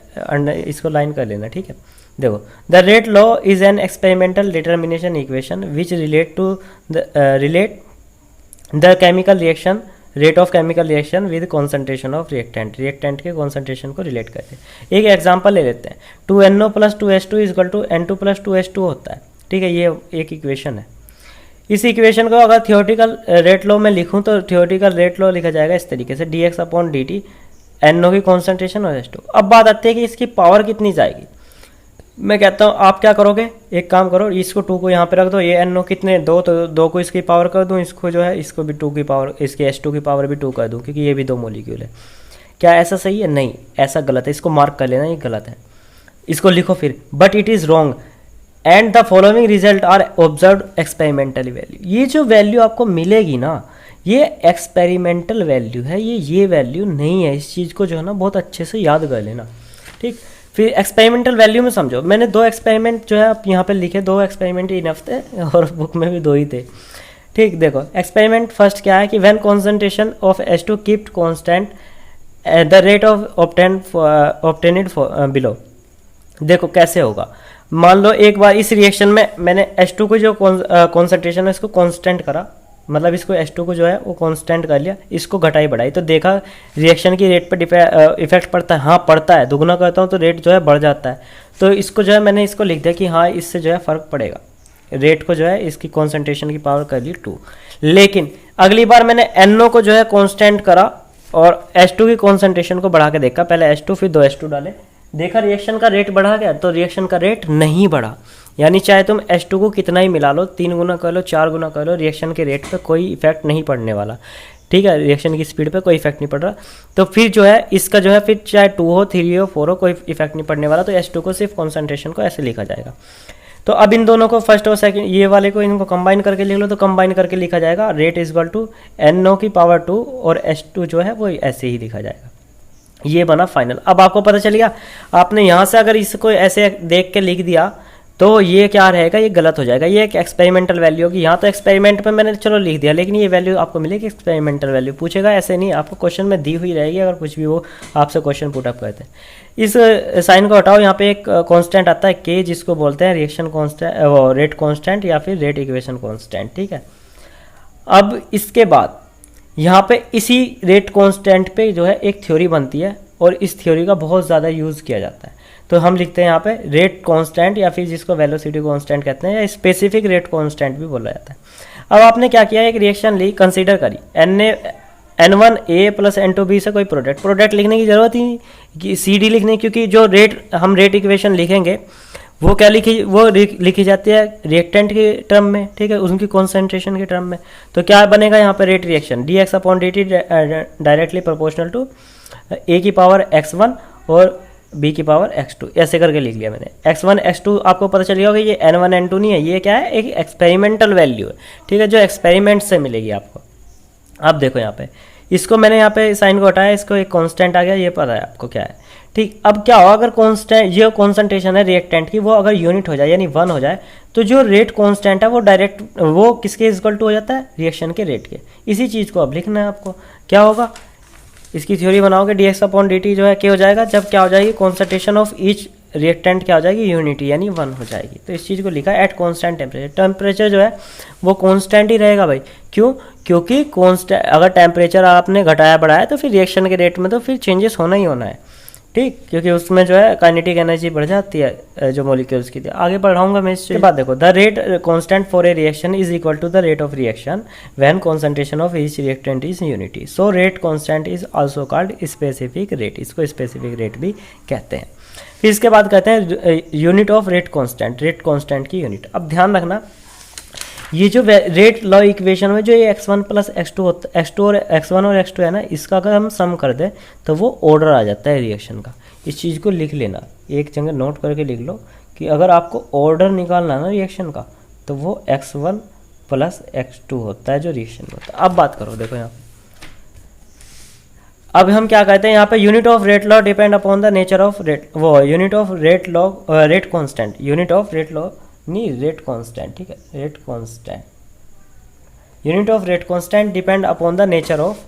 इसको लाइन कर लेना, ठीक है। देखो, the rate law is an experimental determination equation which relate the chemical reaction rate of chemical reaction with concentration of reactant. Reactant के कॉन्सेंट्रेशन को रिलेट करते हैं। एक एग्जांपल ले लेते हैं, 2NO plus 2H2 equal to N2 plus 2H2 होता है, ठीक है। ये एक इक्वेशन है। इस इक्वेशन को अगर थियोरेटिकल रेट लॉ में लिखूं तो थियोरेटिकल रेट लॉ लिखा जाएगा इस तरीके से, dx/dt NO की कॉन्सेंट्रेशन और H2। अब बात आती है कि इसकी पावर कितनी जाएगी। मैं कहता हूँ आप क्या करोगे, एक काम करो, इसको 2 को यहाँ पे रख दो, ये NO कितने 2, तो 2 को इसकी पावर कर दूँ, इसको जो है इसको भी 2 की पावर, इसके H2 की पावर भी 2 कर दूँ, क्योंकि ये भी 2 मॉलिक्यूल है। क्या ऐसा सही है? नहीं, ऐसा गलत है, इसको मार्क कर लेना, ये गलत है। इसको लिखो फिर, but it is wrong and the following result are observe experimentally value. ये जो वैल्यू आपको मिलेगी ना, ये एक्सपेरिमेंटल वैल्यू है, ये वैल्यू नहीं है। इस चीज़ को जो है ना बहुत अच्छे से याद कर लेना, ठीक। फिर एक्सपेरिमेंटल वैल्यू में समझो, मैंने 2 एक्सपेरिमेंट जो है आप यहाँ पे लिखे, 2 एक्सपेरिमेंट इनफ थे और बुक में भी 2 ही थे, ठीक। देखो एक्सपेरिमेंट फर्स्ट क्या है कि when concentration of H2 kept constant the rate of obtained below. देखो कैसे होगा, मान लो एक बार इस रिएक्शन में मैंने H2 को जो कॉन्सेंट्रेशन है इसको कांस्टेंट करा, मतलब इसको H2 को जो है वो कांस्टेंट कर लिया, इसको घटाई बढ़ाई, तो देखा रिएक्शन की रेट पर इफेक्ट पड़ता है, हाँ पड़ता है। दुगना करता हूँ तो रेट जो है बढ़ जाता है, तो इसको जो है मैंने इसको लिख दिया कि हाँ इससे जो है फ़र्क पड़ेगा, रेट को जो है इसकी कॉन्सेंट्रेशन की पावर कर ली 2। लेकिन अगली बार मैंने NO को जो है कॉन्स्टेंट करा और H2 की कॉन्सेंट्रेशन को बढ़ा के देखा, पहले H2 फिर 2 H2 डाले, देखा रिएक्शन का रेट बढ़ा गया, तो रिएक्शन का रेट नहीं बढ़ा। यानी चाहे तुम H2 को कितना ही मिला लो, 3 गुना कर लो, 4 गुना कर लो, रिएक्शन के रेट पे कोई इफेक्ट नहीं पड़ने वाला, ठीक है। रिएक्शन की स्पीड पे कोई इफेक्ट नहीं पड़ रहा, तो फिर जो है इसका जो है फिर चाहे 2 हो 3 हो 4 हो, कोई इफेक्ट नहीं पड़ने वाला। तो H2 को सिर्फ कॉन्सेंट्रेशन को ऐसे लिखा जाएगा। तो अब इन दोनों को फर्स्ट और सेकंड ये वाले को इनको कंबाइन करके लिख लो, तो कंबाइन करके लिखा जाएगा rate is equal to NO की पावर 2 और H2 जो है वो ऐसे ही लिखा जाएगा। ये बना फाइनल। अब आपको पता चल गया, आपने यहाँ से अगर इसको ऐसे देख के लिख दिया तो ये क्या रहेगा, ये गलत हो जाएगा, ये एक एक्सपेरिमेंटल वैल्यू होगी। यहाँ तो एक्सपेरिमेंट पे मैंने चलो लिख दिया, लेकिन ये वैल्यू आपको मिलेगी एक्सपेरिमेंटल वैल्यू, पूछेगा ऐसे नहीं, आपको क्वेश्चन में दी हुई रहेगी अगर कुछ भी वो आपसे क्वेश्चन पुट अप करते हैं। इस साइन को हटाओ, यहाँ पे एक कांस्टेंट आता है K, जिसको बोलते हैं रिएक्शन कांस्टेंट, रेट कांस्टेंट या फिर रेट इक्वेशन कांस्टेंट, ठीक है। अब इसके बाद यहाँ पे इसी रेट कांस्टेंट पे जो है एक थ्योरी बनती है और इस थ्योरी का बहुत ज़्यादा यूज़ किया जाता है, तो हम लिखते हैं यहाँ पे रेट कांस्टेंट या फिर जिसको वेलोसिटी कांस्टेंट कहते हैं या स्पेसिफिक रेट कांस्टेंट भी बोला जाता है। अब आपने क्या किया, एक रिएक्शन ली, कंसीडर करी N1A प्लस N2B से कोई प्रोडक्ट लिखने की जरूरत ही नहीं कि CD लिखने, क्योंकि जो हम रेट इक्वेशन लिखेंगे वो क्या लिखी जाती है रिएक्टेंट के टर्म में, ठीक है, उनकी कॉन्सेंट्रेशन के टर्म में। तो क्या बनेगा यहाँ पे rate reaction dx/dt directly proportional to A की पावर x1 और B की पावर x2, ऐसे करके लिख लिया मैंने। x1 x2 आपको पता चल गया होगा, ये N1 N2 नहीं है, ये क्या है, एक एक्सपेरिमेंटल वैल्यू है, ठीक है, जो एक्सपेरिमेंट से मिलेगी आपको। अब देखो यहाँ पे इसको मैंने यहाँ पे साइन को हटाया, इसको एक कांस्टेंट आ गया, ये पता है आपको क्या है, ठीक। अब क्या होगा, अगर कांस्टेंट ये कॉन्सेंट्रेशन है रिएक्टेंट की, वो अगर यूनिट हो जाए यानी 1 हो जाए, तो जो रेट कांस्टेंट है वो डायरेक्ट वो किसके इक्वल टू हो जाता है, रिएक्शन के रेट के। इसी चीज़ को अब लिखना है आपको। क्या होगा, इसकी थ्योरी बनाओगे dx/dt जो है क्या हो जाएगा, जब क्या हो जाएगी कॉन्सेंट्रेशन ऑफ ईच रिएक्टेंट क्या हो जाएगी, यूनिटी यानी 1 हो जाएगी। तो इस चीज़ को लिखा है एट कॉन्स्टेंट टेम्परेचर। टेम्परेचर जो है वो कॉन्स्टेंट ही रहेगा भाई, क्यों, क्योंकि कॉन्स्टेंट अगर टेम्परेचर आपने घटाया बढ़ाया तो फिर रिएक्शन के रेट में तो फिर चेंजेस होना ही होना है, ठीक, क्योंकि उसमें जो है काइनेटिक एनर्जी बढ़ जाती है जो मॉलिक्यूल्स की। आगे बढ़ाऊंगा मैं इसके बाद। देखो the rate constant for a reaction is equal to the rate of reaction when concentration of each reactant is unity, so rate constant is also called specific rate, इसको स्पेसिफिक रेट भी कहते हैं। फिर इसके बाद कहते हैं unit of rate constant, rate constant की यूनिट। अब ध्यान रखना, ये जो रेट लॉ इक्वेशन में जो ये x1 प्लस x2 होता है, x2 और x1 और x2 है ना, इसका अगर हम सम कर दें तो वो ऑर्डर आ जाता है रिएक्शन का। इस चीज़ को लिख लेना, एक जगह नोट करके लिख लो कि अगर आपको ऑर्डर निकालना है ना रिएक्शन का, तो वो x1 प्लस x2 होता है जो रिएक्शन में होता है। अब बात करो, देखो यहाँ अब हम क्या कहते हैं यहाँ पे, unit of rate law depend upon the nature of rate, वो unit of rate law rate constant, unit of rate law नहीं रेट कांस्टेंट, ठीक है, rate constant, unit of rate constant depend upon the nature of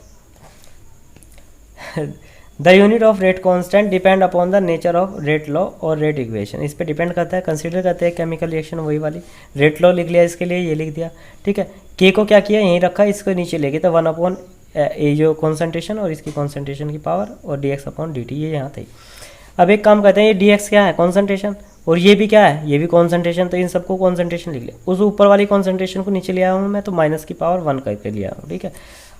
the unit of rate constant depend upon the nature of rate law और rate equation, इस पे depend करता है। Consider करते हैं केमिकल रिएक्शन वही वाली, रेट लॉ लिख लिया, इसके लिए ये लिख दिया, ठीक है। के को क्या किया, यहीं रखा, इसको नीचे लेके, तो 1 अपॉन ये जो कॉन्सेंट्रेशन और इसकी कॉन्सेंट्रेशन की पावर और dx/dt ये यहाँ थी। अब एक काम करते हैं, ये dx क्या है, कॉन्सेंट्रेशन, और ये भी क्या है, ये भी कॉन्सेंट्रेशन, तो इन सबको कॉन्सेंट्रेशन लिख लिया। उस ऊपर वाली कॉन्सेंट्रेशन को नीचे ले आया हूँ मैं, तो माइनस की पावर 1 करके लिया हूँ, ठीक है।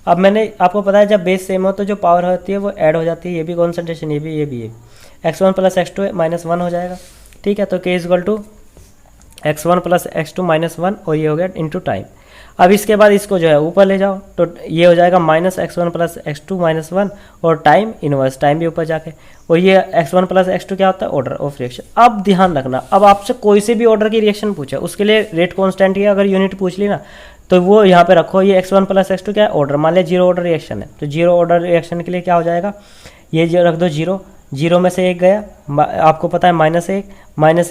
अब मैंने आपको पता है जब बेस सेम हो तो जो पावर होती है वो ऐड हो जाती है, ये भी कॉन्सेंट्रेशन, ये भी x1 प्लस x2 -1 हो जाएगा, ठीक है, तो k is equal to x1 plus x2 minus 1 और ये हो गया इंटू टाइम। अब इसके बाद इसको जो है ऊपर ले जाओ तो ये हो जाएगा minus x1 plus x2 minus 1 और टाइम इनवर्स, टाइम भी ऊपर जाके, और ये x1 प्लस x2 क्या होता है, ऑर्डर ऑफ रिएक्शन। अब ध्यान रखना, अब आपसे कोई से भी ऑर्डर की रिएक्शन पूछे उसके लिए रेट कॉन्स्टेंट की अगर यूनिट पूछ ली ना तो वो यहाँ पे रखो, ये x1 प्लस x2 क्या है, ऑर्डर। मान लिया जीरो ऑर्डर रिएक्शन है तो जीरो ऑर्डर रिएक्शन के लिए क्या हो जाएगा, ये जो रख दो जीरो, जीरो में से एक गया, आपको पता है माइनस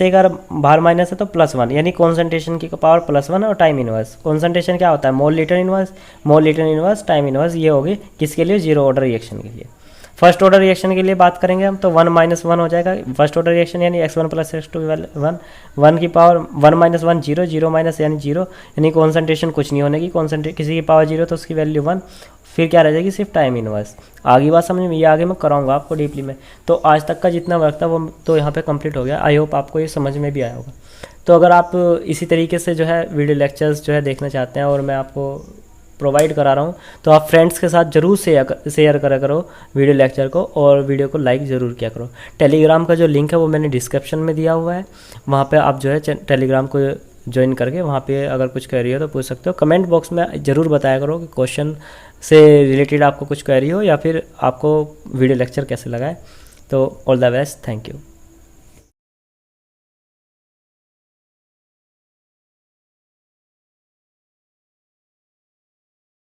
एक और बाहर माइनस है तो प्लस 1, यानी कॉन्सेंट्रेशन की पावर +1 और टाइम इनवर्स। कॉन्सेंट्रेशन क्या होता है, मोल लीटर इनवर्स टाइम इनवर्स, ये होगी किसके लिए, जीरो ऑर्डर रिएक्शन के लिए। फर्स्ट ऑर्डर रिएक्शन के लिए बात करेंगे हम तो 1 माइनस 1 हो जाएगा फर्स्ट ऑर्डर रिएक्शन, यानी x1 प्लस x2 1 की power 1 minus 1 zero, zero minus यानी जीरो, यानी कॉन्सेंट्रेशन कुछ नहीं होने की, कॉन्सेंट्रेशन किसी की पावर जीरो तो उसकी वैल्यू 1, फिर क्या रह जाएगी, सिर्फ टाइम इनवर्स। आगे बात समझ में, ये आगे मैं कराऊंगा आपको डीपली में। तो आज तक का जितना वर्क था वो तो यहाँ पे कंप्लीट हो गया। आई होप आपको ये समझ में भी आया होगा। तो अगर आप इसी तरीके से जो है वीडियो लेक्चर्स जो है देखना चाहते हैं और मैं आपको प्रोवाइड करा रहा हूँ तो आप फ्रेंड्स के साथ ज़रूर शेयर करा करो वीडियो लेक्चर को, और वीडियो को लाइक ज़रूर किया करो। टेलीग्राम का जो लिंक है वो मैंने डिस्क्रिप्शन में दिया हुआ है, वहाँ पे आप जो है टेलीग्राम को ज्वाइन करके वहाँ पे अगर कुछ क्वेरी हो तो पूछ सकते हो। कमेंट बॉक्स में ज़रूर बताया करो कि क्वेश्चन से रिलेटेड आपको कुछ क्वेरी हो या फिर आपको वीडियो लेक्चर कैसे लगा है। तो all the best, thank you.